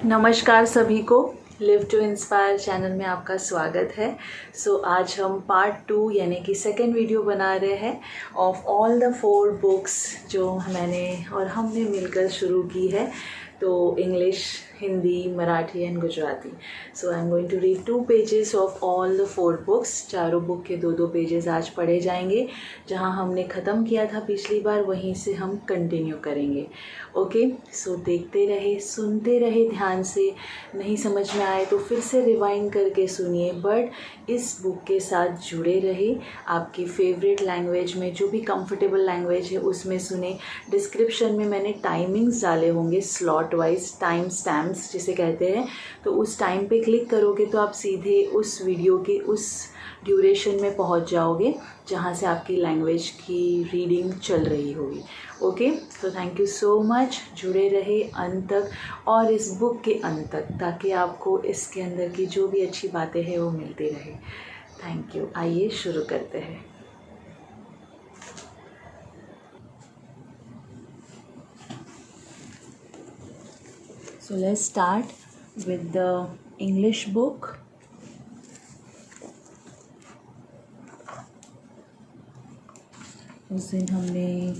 नमस्कार सभी को। लिव टू इंस्पायर चैनल में आपका स्वागत है। आज हम पार्ट 2 यानी कि सेकेंड वीडियो बना रहे हैं ऑफ ऑल द 4 बुक्स जो मैंने और हमने मिलकर शुरू की है। तो English, Hindi, Marathi and Gujarati. I am going to read 2 pages of all the 4 books. चारों बुक के 2-2 पेजेस आज पढ़े जाएंगे। जहां हमने ख़त्म किया था पिछली बार वहीं से हम कंटिन्यू करेंगे। ओके, देखते रहे, सुनते रहे ध्यान से। नहीं समझ में आए तो फिर से रिवाइंड करके सुनिए, बट इस बुक के साथ जुड़े रहे। आपकी फेवरेट लैंग्वेज में, जो भी कंफर्टेबल लैंग्वेज है उसमें सुने। डिस्क्रिप्शन में मैंने टाइमिंग्स डाले होंगे, स्लॉट वाइज टाइम स्टैम्प्स जिसे कहते हैं। तो उस टाइम पे क्लिक करोगे तो आप सीधे उस वीडियो के उस ड्यूरेशन में पहुंच जाओगे जहां से आपकी लैंग्वेज की रीडिंग चल रही होगी। Okay, thank you so much. जुड़े रहे अंत तक और इस बुक के अंत तक, ताकि आपको इसके अंदर की जो भी अच्छी बातें हैं वो मिलती रहे। Thank you. आइए शुरू करते हैं। So let's start with the English book. उस दिन हमने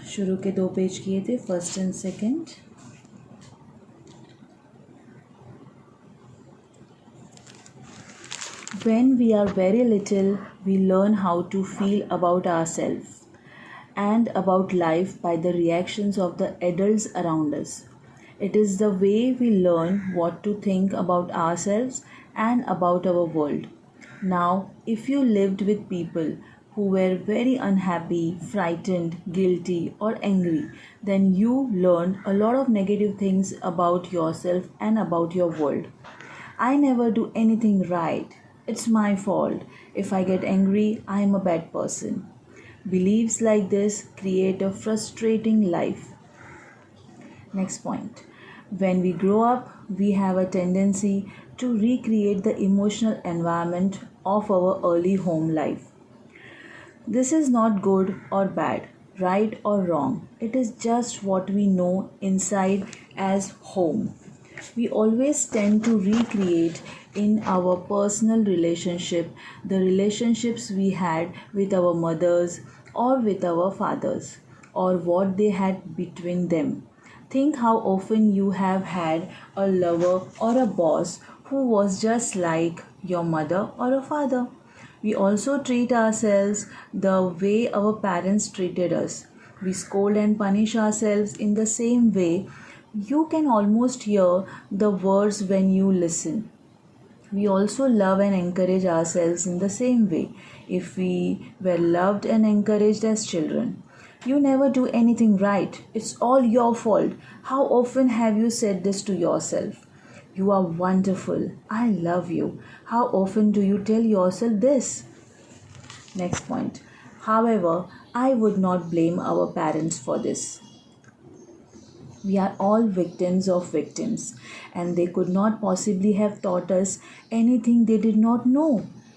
शुरू के 2 पेज किए थे, first and second. When we are very little, we learn how to feel about ourselves and about life by the reactions of the adults around us. It is the way we learn what to think about ourselves and about our world. Now, if you lived with people who were very unhappy, frightened, guilty, or angry, then you learned a lot of negative things about yourself and about your world. I never do anything right. It's my fault. If I get angry, I am a bad person. Beliefs like this create a frustrating life. Next point. When we grow up, we have a tendency to recreate the emotional environment of our early home life. This is not good or bad, right or wrong. It is just what we know inside as home. We always tend to recreate in our personal relationship the relationships we had with our mothers or with our fathers, or what they had between them. Think how often you have had a lover or a boss who was just like your mother or a father. We also treat ourselves the way our parents treated us. We scold and punish ourselves in the same way. You can almost hear the words when you listen. We also love and encourage ourselves in the same way if we were loved and encouraged as children. You never do anything right. It's all your fault. How often have you said this to yourself? You are wonderful. I love you. How often do you tell yourself this? Next point. However, I would not blame our parents for this. We are all victims of victims, and they could not possibly have taught us anything they did not know.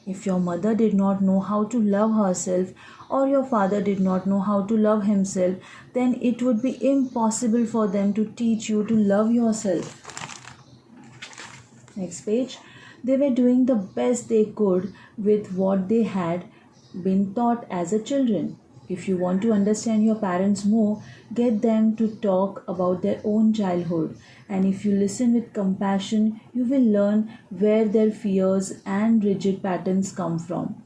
If your mother did not know how to love herself, or your father did not know how to love himself, then it would be impossible for them to teach you to love yourself. Next page. They were doing the best they could with what they had been taught as a children. If you want to understand your parents more, get them to talk about their own childhood. And if you listen with compassion, you will learn where their fears and rigid patterns come from.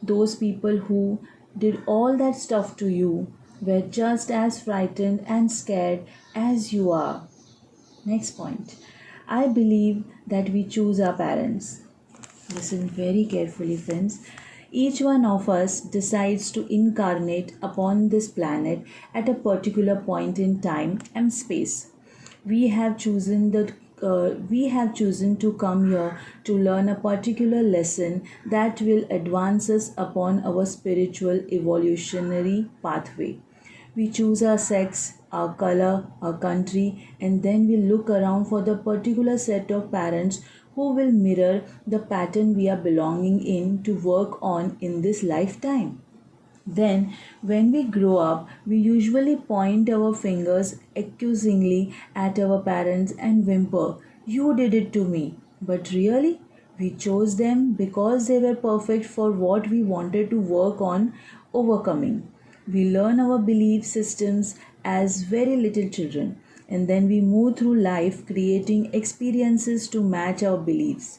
Those people who did all that stuff to you were just as frightened and scared as you are. Next point. I believe that we choose our parents. Listen very carefully, friends. Each one of us decides to incarnate upon this planet at a particular point in time and space. We have chosen to come here to learn a particular lesson that will advance us upon our spiritual evolutionary pathway. We choose our sex, our color, our country, and then we look around for the particular set of parents who will mirror the pattern we are belonging in to work on in this lifetime. Then, when we grow up, we usually point our fingers accusingly at our parents and whimper, "You did it to me." But really, we chose them because they were perfect for what we wanted to work on overcoming. We learn our belief systems as very little children, and then we move through life creating experiences to match our beliefs.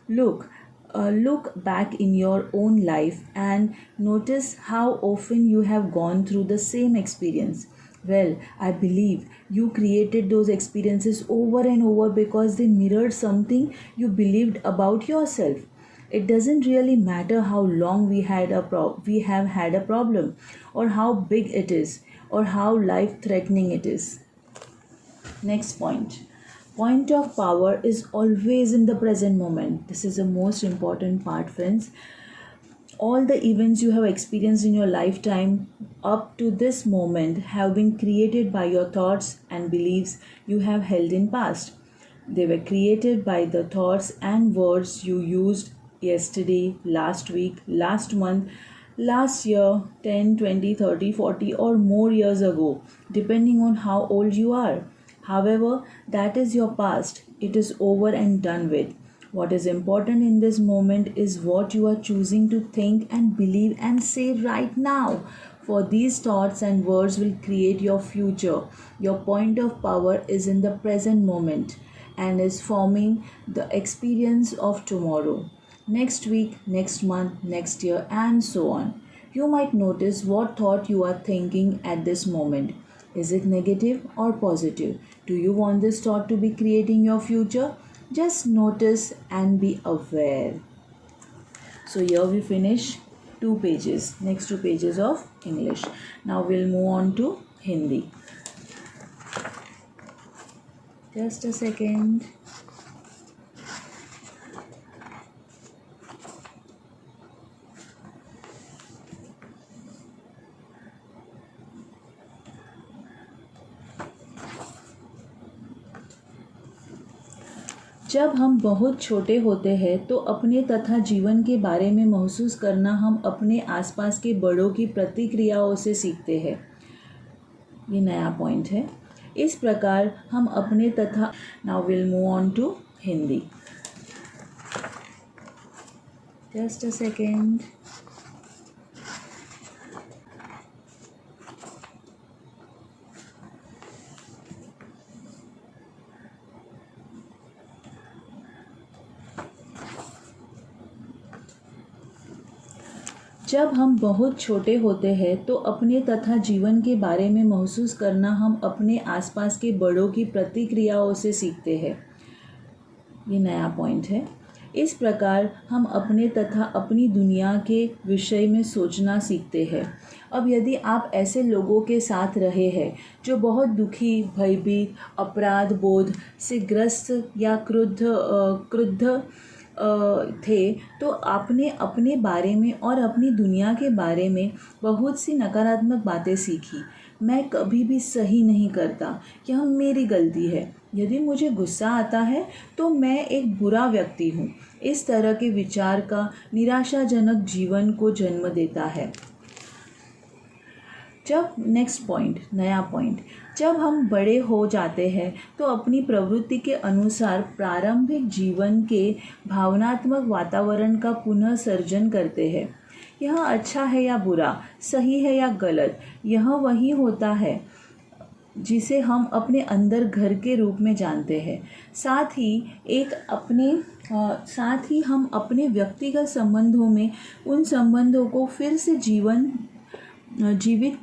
Look back in your own life and notice how often you have gone through the same experience. Well, I believe you created those experiences over and over because they mirrored something you believed about yourself. It doesn't really matter how long we have had a problem, or how big it is, or how life threatening it is. Next point. Point of power is always in the present moment. This is the most important part, friends. All the events you have experienced in your lifetime up to this moment have been created by your thoughts and beliefs you have held in past. They were created by the thoughts and words you used yesterday, last week, last month, last year, 10, 20, 30, 40, or more years ago, depending on how old you are. However, that is your past. It is over and done with. What is important in this moment is what you are choosing to think and believe and say right now. For these thoughts and words will create your future. Your point of power is in the present moment and is forming the experience of tomorrow, next week, next month, next year, and so on. You might notice what thought you are thinking at this moment. Is it negative or positive? Do you want this thought to be creating your future? Just notice and be aware. So here we finish 2 pages, next 2 pages of English. Now we'll move on to Hindi. Just a second. जब हम बहुत छोटे होते हैं तो अपने तथा जीवन के बारे में महसूस करना हम अपने आसपास के बड़ों की प्रतिक्रियाओं से सीखते हैं। ये नया पॉइंट है। इस प्रकार हम अपने तथा now will move on to Hindi. Just a second. जब हम बहुत छोटे होते हैं तो अपने तथा जीवन के बारे में महसूस करना हम अपने आसपास के बड़ों की प्रतिक्रियाओं से सीखते हैं। ये नया पॉइंट है। इस प्रकार हम अपने तथा अपनी दुनिया के विषय में सोचना सीखते हैं। अब यदि आप ऐसे लोगों के साथ रहे हैं जो बहुत दुखी, भयभीत, अपराध बोध से ग्रस्त या क्रुद्ध थे, तो आपने अपने बारे में और अपनी दुनिया के बारे में बहुत सी नकारात्मक बातें सीखी। मैं कभी भी सही नहीं करता, यह मेरी गलती है, यदि मुझे गुस्सा आता है तो मैं एक बुरा व्यक्ति हूँ। इस तरह के विचार का निराशाजनक जीवन को जन्म देता है। जब नेक्स्ट पॉइंट, नया पॉइंट, जब हम बड़े हो जाते हैं तो अपनी प्रवृत्ति के अनुसार प्रारंभिक जीवन के भावनात्मक वातावरण का पुनः सर्जन करते हैं। यह अच्छा है या बुरा, सही है या गलत, यह वही होता है जिसे हम अपने अंदर घर के रूप में जानते हैं। साथ ही हम अपने व्यक्तिगत संबंधों में उन संबंधों को फिर से जीवित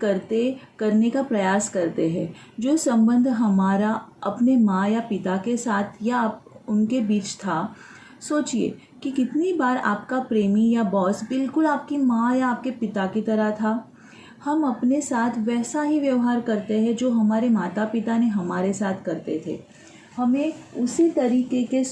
करने का प्रयास करते हैं। जो संबंध हमारा अपने माँ या पिता के साथ या उनके बीच था। सोचिए कि कितनी बार आपका प्रेमी या बॉस बिल्कुल आपकी माँ या आपके पिता की तरह था। हम अपने साथ वैसा ही व्यवहार करते हैं जो हमारे माता पिता ने हमारे साथ करते थे। हमें उसी तरीके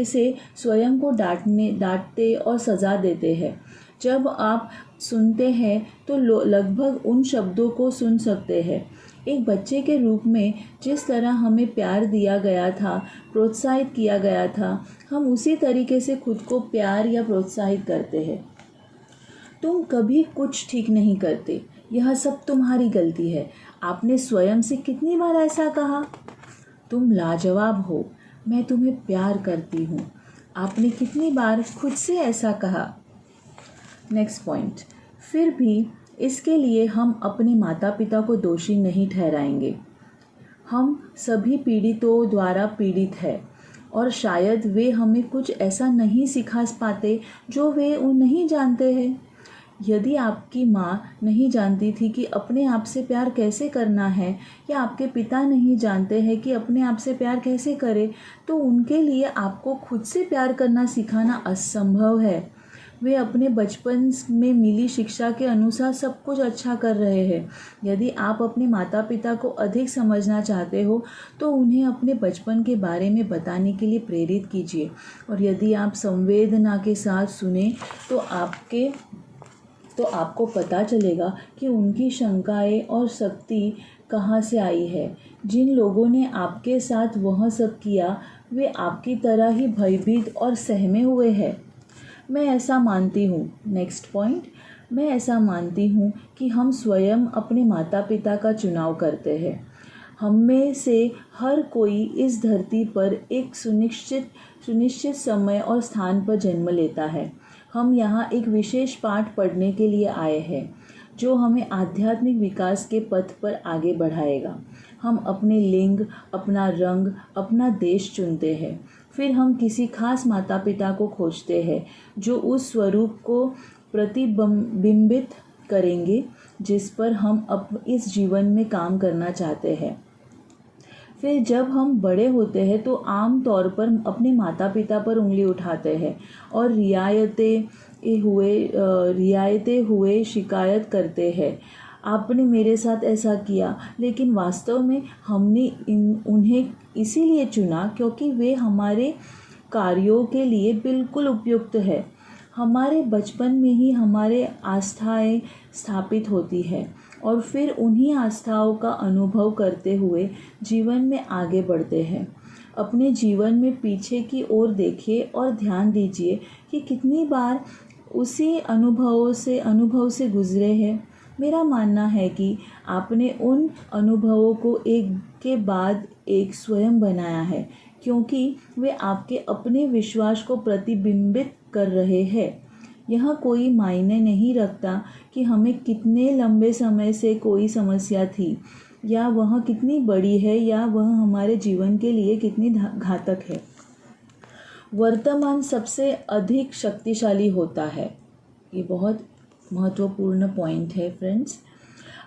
से स्वयं को डांटते और सज़ा देते हैं। जब आप सुनते हैं तो लगभग उन शब्दों को सुन सकते हैं। एक बच्चे के रूप में जिस तरह हमें प्यार दिया गया था, प्रोत्साहित किया गया था, हम उसी तरीके से खुद को प्यार या प्रोत्साहित करते हैं। तुम कभी कुछ ठीक नहीं करते, यह सब तुम्हारी गलती है। आपने स्वयं से कितनी बार ऐसा कहा? तुम लाजवाब हो, मैं तुम्हें प्यार करती हूँ। आपने कितनी बार खुद से ऐसा कहा? नेक्स्ट पॉइंट, फिर भी इसके लिए हम अपने माता पिता को दोषी नहीं ठहराएंगे। हम सभी पीड़ितों द्वारा पीड़ित है और शायद वे हमें कुछ ऐसा नहीं सिखा पाते जो वे नहीं जानते हैं। यदि आपकी माँ नहीं जानती थी कि अपने आप से प्यार कैसे करना है, या आपके पिता नहीं जानते हैं कि अपने आप से प्यार कैसे करें, तो उनके लिए आपको खुद से प्यार करना सिखाना असंभव है। वे अपने बचपन में मिली शिक्षा के अनुसार सब कुछ अच्छा कर रहे हैं। यदि आप अपने माता पिता को अधिक समझना चाहते हो तो उन्हें अपने बचपन के बारे में बताने के लिए प्रेरित कीजिए, और यदि आप संवेदना के साथ सुने तो आपको पता चलेगा कि उनकी शंकाएं और शक्ति कहाँ से आई है। जिन लोगों ने आपके साथ वह सब किया वे आपकी तरह ही भयभीत और सहमे हुए हैं। मैं ऐसा मानती हूँ, नेक्स्ट पॉइंट, मैं ऐसा मानती हूँ कि हम स्वयं अपने माता पिता का चुनाव करते हैं। हम में से हर कोई इस धरती पर एक सुनिश्चित समय और स्थान पर जन्म लेता है। हम यहाँ एक विशेष पाठ पढ़ने के लिए आए हैं जो हमें आध्यात्मिक विकास के पथ पर आगे बढ़ाएगा। हम अपने लिंग, अपना रंग, अपना देश चुनते हैं। फिर हम किसी खास माता पिता को खोजते हैं जो उस स्वरूप को प्रतिबिंबित करेंगे जिस पर हम इस जीवन में काम करना चाहते हैं। फिर जब हम बड़े होते हैं तो आम तौर पर अपने माता पिता पर उंगली उठाते हैं और रियायते हुए शिकायत करते हैं, आपने मेरे साथ ऐसा किया। लेकिन वास्तव में हमने उन्हें इसीलिए चुना क्योंकि वे हमारे कार्यों के लिए बिल्कुल उपयुक्त है। हमारे बचपन में ही हमारे आस्थाएं स्थापित होती है और फिर उन्हीं आस्थाओं का अनुभव करते हुए जीवन में आगे बढ़ते हैं। अपने जीवन में पीछे की ओर देखिए और ध्यान दीजिए कि कितनी बार उसी अनुभव से गुजरे हैं। मेरा मानना है कि आपने उन अनुभवों को एक के बाद एक स्वयं बनाया है, क्योंकि वे आपके अपने विश्वास को प्रतिबिंबित कर रहे हैं। यह कोई मायने नहीं रखता कि हमें कितने लंबे समय से कोई समस्या थी, या वह कितनी बड़ी है, या वह हमारे जीवन के लिए कितनी घातक है। वर्तमान सबसे अधिक शक्तिशाली होता है। ये बहुत महत्वपूर्ण पॉइंट है फ्रेंड्स।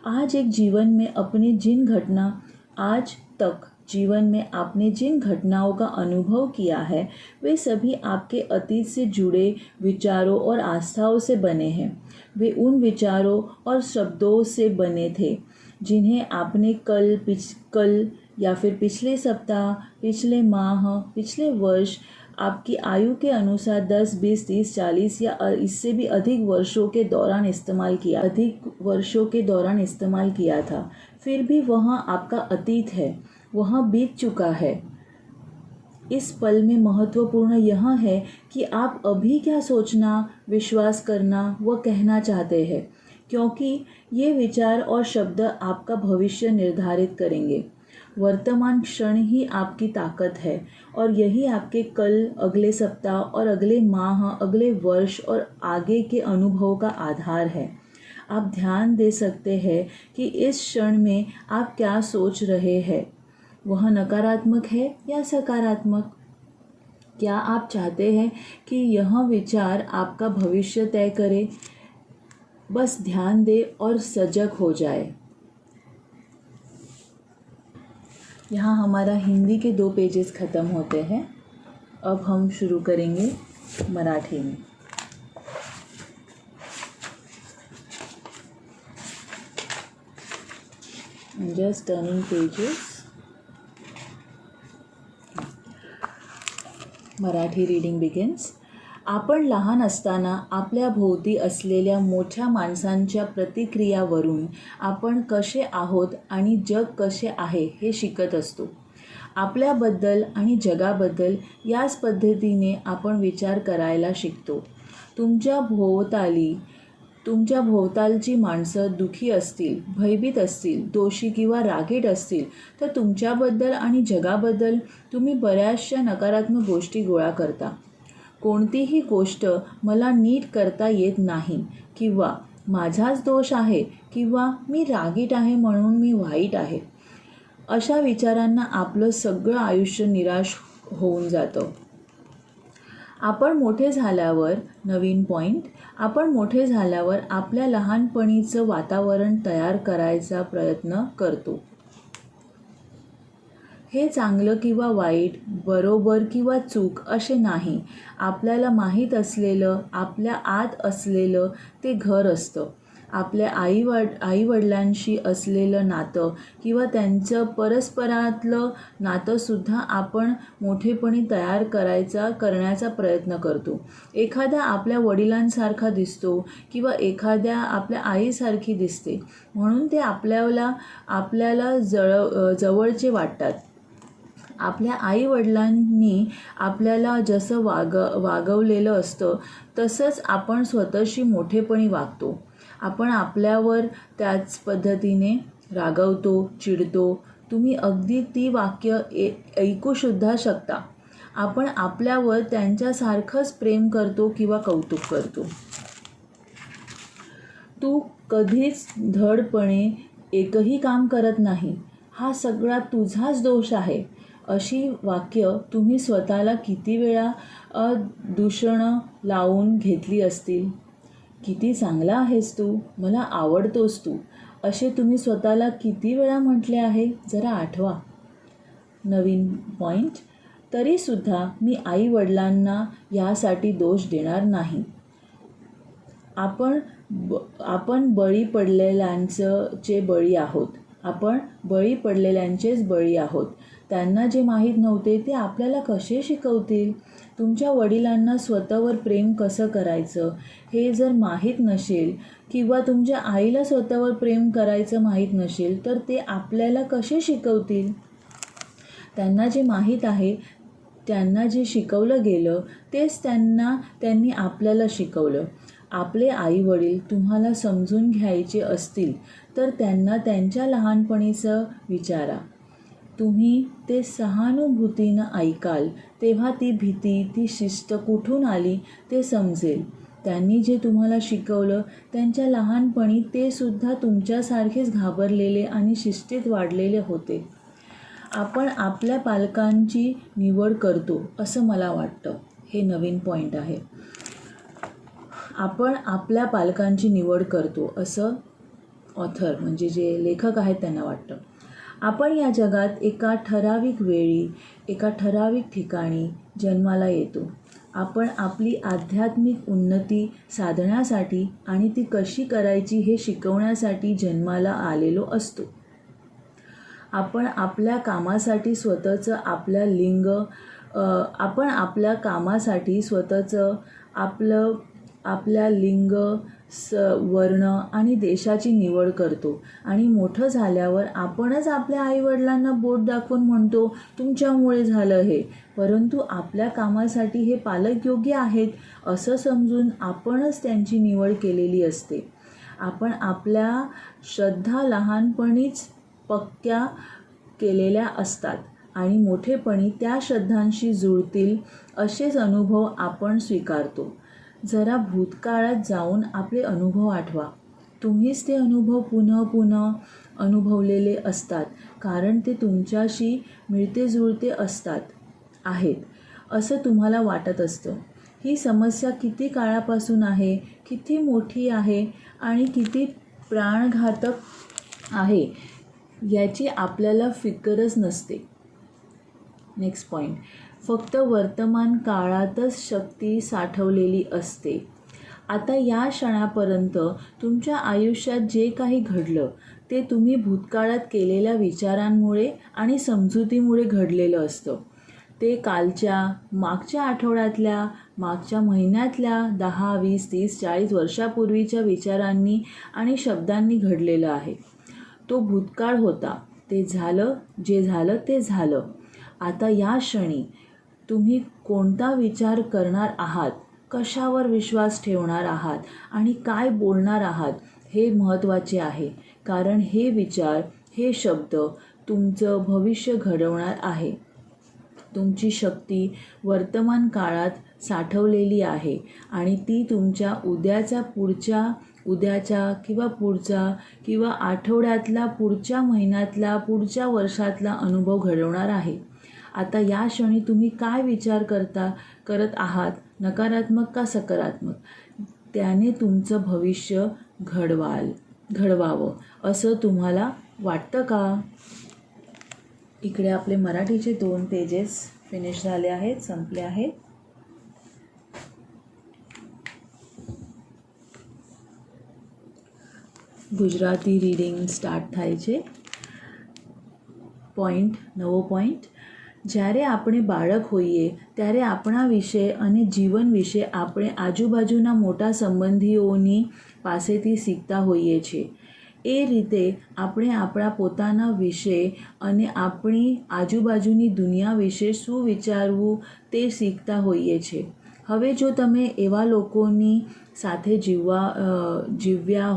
आज तक जीवन में आपने जिन घटनाओं का अनुभव किया है वे सभी आपके अतीत से जुड़े विचारों और आस्थाओं से बने हैं। वे उन विचारों और शब्दों से बने थे जिन्हें आपने कल या फिर पिछले सप्ताह, पिछले माह, पिछले वर्ष, आपकी आयु के अनुसार 10, 20, 30, 40 या इससे भी अधिक वर्षों के दौरान इस्तेमाल किया था। फिर भी वह आपका अतीत है, वह बीत चुका है। इस पल में महत्वपूर्ण यह है कि आप अभी क्या सोचना, विश्वास करना व कहना चाहते हैं, क्योंकि ये विचार और शब्द आपका भविष्य निर्धारित करेंगे। वर्तमान क्षण ही आपकी ताकत है और यही आपके कल, अगले सप्ताह और अगले माह, अगले वर्ष और आगे के अनुभव का आधार है। आप ध्यान दे सकते हैं कि इस क्षण में आप क्या सोच रहे हैं, वह नकारात्मक है या सकारात्मक। क्या आप चाहते हैं कि यह विचार आपका भविष्य तय करे? बस ध्यान दे और सजग हो जाए। यहाँ हमारा हिंदी के 2 पेजेस ख़त्म होते हैं। अब हम शुरू करेंगे मराठी में। Just turning pages. Marathi reading begins. आपण लहान असताना आपल्या भोवती असलेल्या मोठ्या माणसांच्या प्रतिक्रियावरून आपण कसे आहोत आणि जग कसे आहे हे शिकत असतो. आपल्याबद्दल आणि जगाबद्दल याच पद्धतीने आपण विचार करायला शिकतो. तुमच्या भोवताली तुमच्या भोवतालची माणसं दुःखी असतील, भयभीत असतील, दोषी किंवा रागीट असतील तर तुमच्याबद्दल आणि जगाबद्दल तुम्ही बऱ्याचशा नकारात्मक गोष्टी गोळा करता. कोणतीही गोष्ट मला नीट करता येत नाही किंवा माझाच दोष आहे किंवा मी रागीट आहे म्हणून मी वाईट आहे, अशा विचारांना आपलं सगळं आयुष्य निराश होऊन जातं. आपण मोठे झाल्यावर नवीन पॉईंट आपण मोठे झाल्यावर आपल्या लहानपणीचं वातावरण तयार करायचा प्रयत्न करतो. हे चांगलं किंवा वाईट, बरोबर किंवा चूक असे नाही. आपल्याला असलेलं, आपल्या आत असलेलं ते घर असतं. आपल्या आईवडिलांशी असलेलं नातं किंवा त्यांचं परस्परातलं नातंसुद्धा आपण मोठेपणी तयार करण्याचा प्रयत्न करतो. एखादा आपल्या वडिलांसारखा दिसतो किंवा एखाद्या आपल्या आईसारखी दिसते म्हणून ते आपल्याला जवळचे वाटतात. आपल्या आईवडिलांनी आपल्याला जसं वागवलेलं असतं तसंच आपण स्वतःशी मोठेपणी वागतो. आपण आपल्यावर त्याच पद्धतीने रागवतो, चिडतो. तुम्ही अगदी ती वाक्य ऐकूसुद्धा शकता. आपण आपल्यावर त्यांच्यासारखंच प्रेम करतो किंवा कौतुक करतो. तू कधीच धडपणे एकही काम करत नाही, हा सगळा तुझाच दोष आहे, अशी वाक्य तुम्ही स्वतःला किती वेळा दूषणं लावून घेतली असतील. किती चांगला आहेस तू, मला आवडतोस तू, असे तुम्ही स्वतःला किती वेळा म्हटले आहे, जरा आठवा. नवीन पॉईंट तरीसुद्धा मी आईवडिलांना यासाठी दोष देणार नाही. आपण बळी पडलेल्यांचे बळी आहोत. आपण बळी पडलेल्यांचेच बळी आहोत. त्यांना जे माहीत नव्हते ते आपल्याला कसे शिकवतील. तुमच्या वडिलांना स्वतःवर प्रेम कसं करायचं हे जर माहीत नसेल किंवा तुमच्या आईला स्वतःवर प्रेम करायचं माहीत नसेल तर ते आपल्याला कसे शिकवतील. त्यांना जे माहीत आहे, त्यांना जे शिकवलं गेलं तेच त्यांनी आपल्याला शिकवलं. आपले आईवडील तुम्हाला समजून घ्यायचे असतील तर त्यांना त्यांच्या लहानपणीचं विचारा. तुम्ही ते सहानुभूतीनं ऐकाल तेव्हा ती भीती, ती शिस्त कुठून आली ते समजेल. त्यांनी जे तुम्हाला शिकवलं त्यांच्या लहानपणी ते सुद्धा तुमच्यासारखेच घाबरलेले आणि शिस्तीत वाढलेले होते. आपण आपल्या पालकांची निवड करतो असं मला वाटतं. हे नवीन पॉईंट आहे. आपण आपल्या पालकांची निवड करतो असं ऑथर म्हणजे जे लेखक आहेत त्यांना वाटतं. आपण या जगात एका ठराविक वेळी, एका ठराविक ठिकाणी जन्माला येतो. आपण आपली आध्यात्मिक उन्नती साधण्यासाठी आणि ती कशी करायची हे शिकवण्यासाठी जन्माला आलेलो असतो. आपण आपल्या कामासाठी स्वतःचं आपल्या लिंग, वर्ण आणि देशाची निवड करतो आणि मोठं झाल्यावर आपणच आपल्या आईवडिलांना बोट दाखवून म्हणतो तुमच्यामुळे झालं हे. परंतु आपल्या कामासाठी हे पालक योग्य आहेत असं समजून आपणच त्यांची निवड केलेली असते. आपण आपल्या श्रद्धा लहानपणीच पक्क्या केलेल्या असतात आणि मोठेपणी त्या श्रद्धांशी जुळतील असेच अनुभव आपण स्वीकारतो. जरा भूतकाळात जाऊन आपले अनुभव आठवा. तुम्हीच ते अनुभव पुन्हा अनुभवलेले असतात कारण ते तुमच्याशी मिळते जुळते आहेत असं तुम्हाला वाटत असतं. ही समस्या किती काळापासून आहे, किती मोठी आहे आणि किती प्राणघातक आहे याची आपल्याला फिकरच नसते. नेक्स्ट पॉईंट फक्त वर्तमान काळातच शक्ती साठवलेली असते. आता या क्षणापर्यंत तुमच्या आयुष्यात जे काही घडलं ते तुम्ही भूतकाळात केलेल्या विचारांमुळे आणि समजुतीमुळे घडलेलं असतं. ते कालच्या, मागच्या आठवड्यातल्या, मागच्या महिन्यातल्या 10, 20, 30, 40 वर्षापूर्वीच्या विचारांनी आणि शब्दांनी घडलेलं आहे. तो भूतकाळ होता. ते झालं, जे झालं ते झालं. आता या क्षणी तुम्ही कोणता विचार करणार आहात कशावर विश्वास ठेवणार आहात आणि काय बोलणार आहात हे महत्त्वाचे आहे. कारण हे विचार, हे शब्द तुमचं भविष्य घडवणार आहे. तुमची शक्ती वर्तमान काळात साठवलेली आहे आणि ती तुमच्या उद्याच्या किंवा आठवड्यातला, पुढच्या महिन्यातला, पुढच्या वर्षातला अनुभव घडवणार आहे. आता या क्षणी तुम्ही काय विचार करत आहात, नकारात्मक का सकारात्मक, त्याने तुमचं भविष्य घडवावं असं तुम्हाला वाटतं का? इकडे आपले मराठीचे 2 पेजेस फिनिश झाले आहेत, संपले आहेत. ગુજરાતી રીડિંગ સ્ટાર્ટ થાય છે. નવો પોઈન્ટ. જ્યારે આપણે બાળક હોઈએ ત્યારે આપણા વિશે અને જીવન વિશે આપણે આજુબાજુના મોટા સંબંધીઓની પાસેથી શીખતા હોઈએ છીએ. એ રીતે આપણે આપણા પોતાના વિશે અને આપણી આજુબાજુની દુનિયા વિશે શું વિચારવું તે શીખતા હોઈએ છીએ. હવે જો તમે એવા લોકોની સાથે જીવ્યા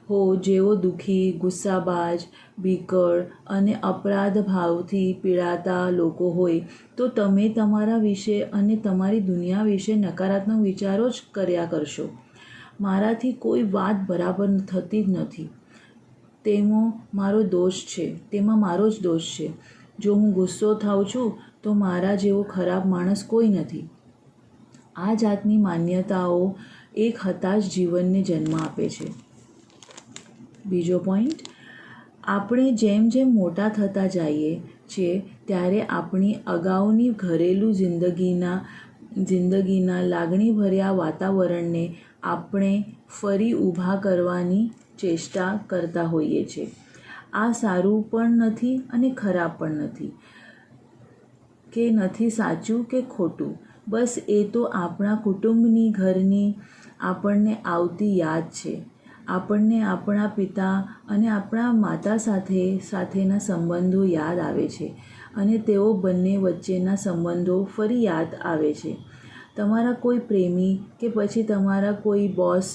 હો જેઓ દુઃખી, ગુસ્સાબાજ, ભીકડ અને અપરાધ ભાવથી પીડાતા લોકો હોય તો તમે તમારા વિશે અને તમારી દુનિયા વિશે નકારાત્મક વિચારો જ કર્યા કરશો. મારાથી કોઈ વાત બરાબર થતી જ નથી, તેમાં મારો જ દોષ છે. જો હું ગુસ્સો થાઉં છું તો મારા જેવો ખરાબ માણસ કોઈ નથી. આ જાતની માન્યતાઓ એક હતાશ જીવનને જન્મ આપે છે. બીજો પોઈન્ટ. આપણે જેમ જેમ મોટા થતા જઈએ છીએ ત્યારે આપણી અગાઉની ઘરેલું જિંદગીના લાગણીભર્યા વાતાવરણને આપણે ફરી ઊભા કરવાની ચેષ્ટા કરતા હોઈએ છીએ. આ સારું પણ નથી અને ખરાબ પણ નથી, કે નથી સાચું કે ખોટું. બસ એ તો આપણા કુટુંબની, ઘરની આપણને આવતી યાદ છે. આપણને આપણા પિતા અને આપણા માતા સાથેના સંબંધો યાદ આવે છે અને તેઓ બંને વચ્ચેના સંબંધો ફરી યાદ આવે છે. તમારા કોઈ પ્રેમી કે પછી તમારા કોઈ બોસ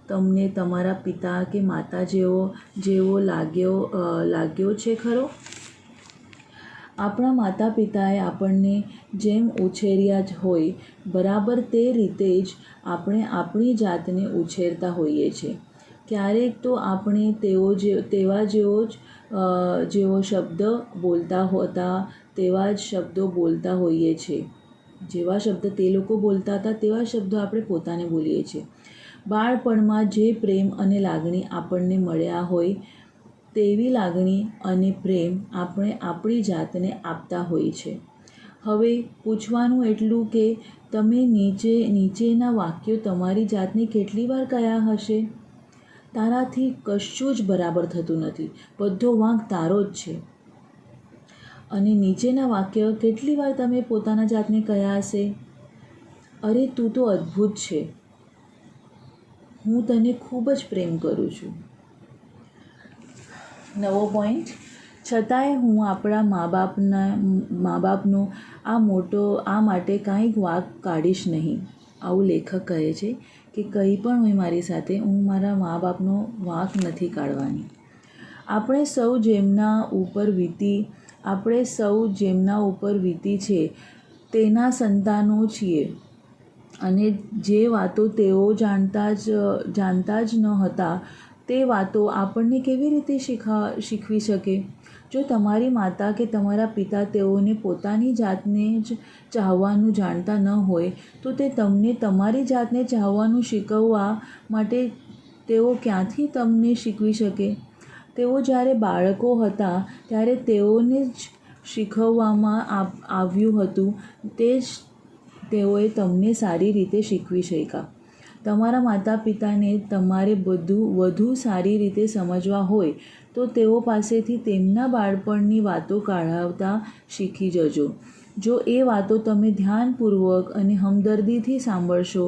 તમને તમારા પિતા કે માતા જેવો લાગ્યો છે ખરો? આપણા માતા પિતાએ આપણને જેમ ઉછેર્યા જ હોય બરાબર તે રીતે જ આપણે આપણી જાતને ઉછેરતા હોઈએ છીએ. ક્યારેક તો આપણે જેવો શબ્દ બોલતા હતા તેવા જ શબ્દો બોલતા હોઈએ છીએ. જેવા શબ્દ તે લોકો બોલતા હતા તેવા શબ્દો આપણે પોતાને બોલીએ છીએ. બાળપણમાં જે પ્રેમ અને લાગણી આપણને મળ્યા હોય તેવી લાગણી અને પ્રેમ આપણે આપણી જાતને આપતા હોઈએ છીએ. હવે પૂછવાનું એટલું કે તમે નીચેના વાક્યો તમારી જાતને કેટલી વાર કહ્યા હશે? તારાથી કશું જ બરાબર થતું નથી, બધો વાંક તારો જ છે. અને નીચેના વાક્ય કેટલી વાર તમે પોતાના જાતને કહ્યા હશે? અરે તું તો અદ્ભુત છે, હું તને ખૂબ જ પ્રેમ કરું છું. નવો પોઈન્ટ. છતાંય હું આપણા મા બાપનો આ માટે કાંઈક વાંક કાઢીશ નહીં. આવું લેખક કહે છે કે કંઈ પણ હોય મારી સાથે, હું મારા મા બાપનો વાંક નથી કાઢવાની. આપણે સૌ જેમના ઉપર વીતી છે તેના સંતાનો છીએ અને જે વાતો તેઓ જાણતા જ ન હતા તે વાતો આપણને કેવી રીતે શીખવી શકે? જો તમારી માતા કે તમારા પિતા તેઓને પોતાની જાતને જ ચાહવાનું જાણતા ન હોય તો તે તમને તમારી જાતને ચાહવાનું શીખવવા માટે તેઓ ક્યાંથી તમને શીખવી શકે? તેઓ જ્યારે બાળકો હતા ત્યારે તેઓને જ શીખવવામાં આવ્યું હતું તે જ તેઓએ તમને સારી રીતે શીખવી શક્યા. તમારા માતા પિતાને તમારે વધુ સારી રીતે સમજવા હોય તો તેઓ પાસેથી તેમના બાળપણની વાતો કાઢાવતા શીખી જજો. જો એ વાતો તમે ધ્યાનપૂર્વક અને હમદર્દીથી સાંભળશો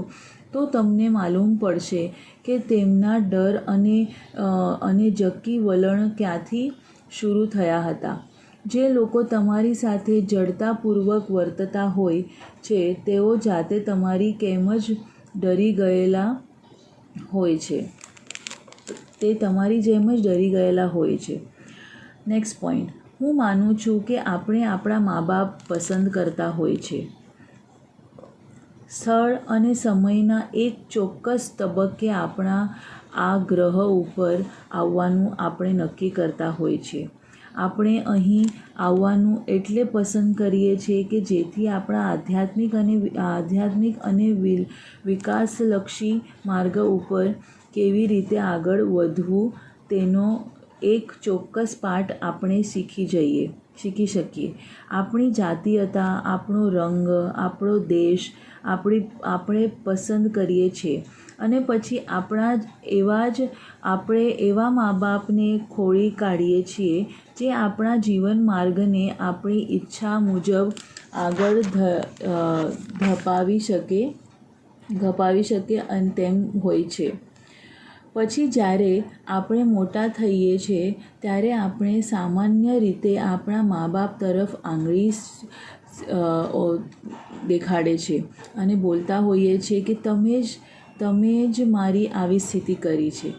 તો તમને માલુમ પડશે કે તેમના ડર અને જક્કી વલણ ક્યાંથી શરૂ થયા હતા. જે લોકો તમારી સાથે જડતાપૂર્વક વર્તતા હોય છે તેઓ જાતે તમારી કેમ જ ડરી ગયેલા હોય છે. તે તમારી જેમ જ ડરી ગયેલા હોય છે. નેક્સ્ટ પોઈન્ટ, હું માનું છું કે આપણે આપણા મા બાપ પસંદ કરતા હોય છે. સ્થળ અને સમયના એક ચોક્કસ તબક્કે આપણા આ ગ્રહ ઉપર આવવાનું આપણે નક્કી કરતા હોય છે. આપણે અહીં આવવાનું એટલે પસંદ કરીએ છીએ કે જેથી આપણા આધ્યાત્મિક અને વિકાસલક્ષી માર્ગ ઉપર કેવી રીતે આગળ વધવું તેનો એક ચોક્કસ પાઠ આપણે શીખી શકીએ. આપણી જાતીયતા, આપણો રંગ, આપણો દેશ આપણે પસંદ કરીએ છીએ અને પછી આપણે એવા મા બાપને ખોળી કાઢીએ છીએ જે આપણા જીવન માર્ગને આપણી ઈચ્છા મુજબ આગળ ધપાવી શકે અને તેમ હોય છે. પછી જ્યારે આપણે મોટા થઈએ છીએ ત્યારે આપણે સામાન્ય રીતે આપણા મા બાપ તરફ આંગળી દેખાડે છે અને બોલતા હોઈએ છીએ કે તમે જ મારી આવી સ્થિતિ કરી છે.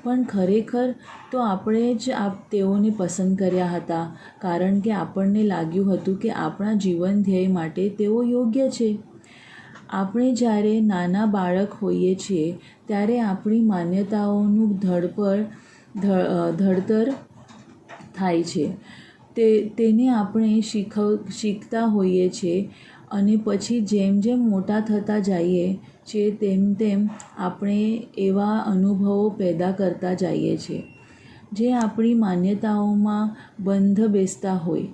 પણ ખરેખર તો આપણે જ તેઓને પસંદ કર્યા હતા કારણ કે આપણને લાગ્યું હતું કે આપણા જીવન ધ્યેય માટે તેઓ યોગ્ય છે. આપણે જ્યારે નાના બાળક હોઈએ છીએ ત્યારે આપણી માન્યતાઓનું ઘડતર થાય છે. તેને આપણે શીખતા હોઈએ છીએ અને પછી જેમ જેમ મોટા થતા જઈએ છીએ તેમ આપણે એવા અનુભવો પેદા કરતા જઈએ છીએ જે આપણી માન્યતાઓમાં બંધ બેસતા હોય.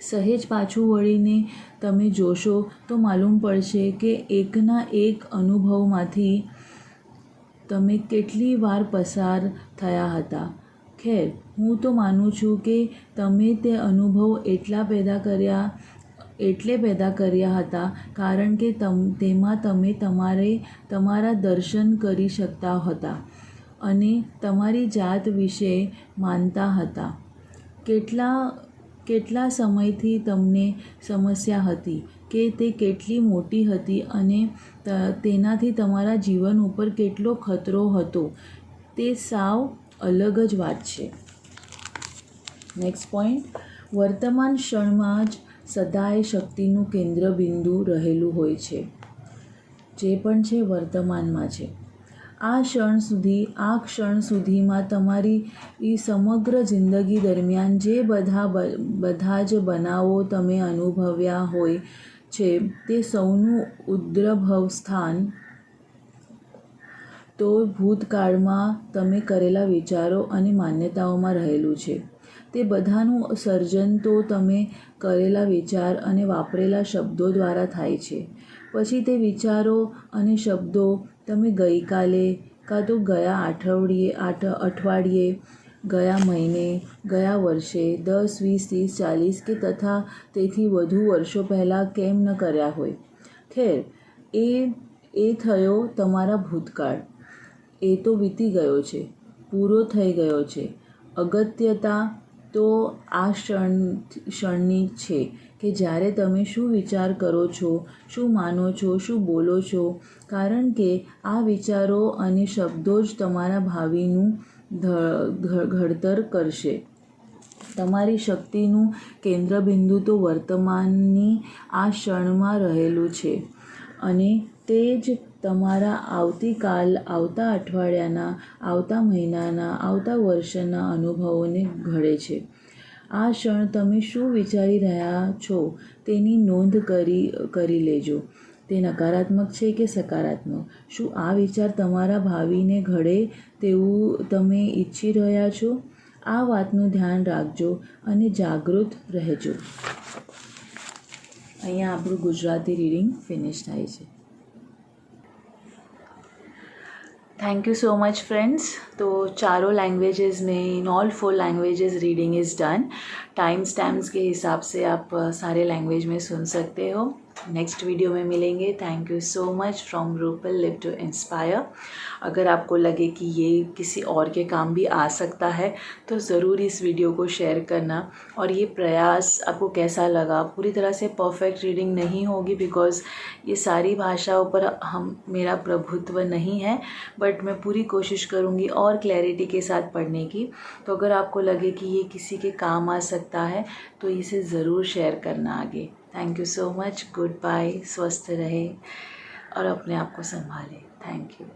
સહેજ પાછું વળીને તમે જોશો તો માલુમ પડશે કે એકના એક અનુભવમાંથી તમે કેટલી વાર પસાર થયા હતા. ખેર, હું તો માનું છું કે તમે તે અનુભવ એટલે પેદા કર્યા હતા કારણ કે તેમાં તમે તમારા દર્શન કરી શકતા હતા અને તમારી જાત વિશે માનતા હતા. કેટલા સમયથી તમને સમસ્યા હતી કે તે કેટલી મોટી હતી અને તેનાથી તમારા જીવન ઉપર કેટલો ખતરો હતો તે સાવ અલગ જ વાત છે. નેક્સ્ટ પોઈન્ટ, વર્તમાન ક્ષણમાં જ સદાય શક્તિનું કેન્દ્રબિંદુ રહેલું હોય છે. જે પણ છે વર્તમાનમાં છે. આ ક્ષણ સુધીમાં તમારી સમગ્ર જિંદગી દરમિયાન જે બધા જ બનાવો તમે અનુભવ્યા હોય છે તે સૌનું ઉદ્ભવ સ્થાન તો ભૂતકાળમાં તમે કરેલા વિચારો અને માન્યતાઓમાં રહેલું છે. તે બધાનું સર્જન તો તમે કરેલા વિચાર અને વાપરેલા શબ્દો દ્વારા થાય છે. પછી તે વિચારો અને શબ્દો તમે ગઈકાલે કાં તો ગયા અઠવાડિયે, ગયા મહિને, ગયા વર્ષે, 10, 20, 30, 40 કે તથા તેથી વધુ વર્ષો પહેલાં કેમ ન કર્યા હોય. ખેર, એ થયો તમારા ભૂતકાળ. એ તો વીતી ગયો છે, પૂરો થઈ ગયો છે. અગત્યતા તો આ ક્ષણની છે કે જ્યારે તમે શું વિચાર કરો છો, શું માનો છો, શું બોલો છો, કારણ કે આ વિચારો અને શબ્દો જ તમારા ભાવિનું ઘડતર કરશે. તમારી શક્તિનું કેન્દ્રબિંદુ તો વર્તમાનની આ ક્ષણમાં રહેલું છે અને તે જ તમારા આવતા અઠવાડિયાના, આવતા મહિનાના, આવતા વર્ષના અનુભવોને ઘડે છે. આ ક્ષણ તમે શું વિચારી રહ્યા છો તેની નોંધ કરી લેજો. તે નકારાત્મક છે કે સકારાત્મક? શું આ વિચાર તમારા ભાવિને ઘડે તેવું તમે ઈચ્છી રહ્યા છો? આ વાતનું ધ્યાન રાખજો અને જાગૃત રહેજો. અહીંયા આપણું ગુજરાતી રીડિંગ ફિનિશ થાય છે. Thank you so much friends. तो चारों लैंग्वेजेस में in all 4 languages reading is done. Time stamps के हिसाब से आप सारे लैंग्वेज में सुन सकते हो। नेक्स्ट वीडियो में मिलेंगे। Thank you so much from Rupal live to inspire. अगर आपको लगे कि ये किसी और के काम भी आ सकता है तो ज़रूर इस वीडियो को शेयर करना। और ये प्रयास आपको कैसा लगा, पूरी तरह से परफेक्ट रीडिंग नहीं होगी बिकॉज़ ये सारी भाषाओं पर मेरा प्रभुत्व नहीं है, बट मैं पूरी कोशिश करूँगी और क्लैरिटी के साथ पढ़ने की। तो अगर आपको लगे कि ये किसी के काम आ सकता है तो इसे ज़रूर शेयर करना आगे। Thank you so much. Good bye. स्वस्थ रहे और अपने आप को संभालें। Thank you.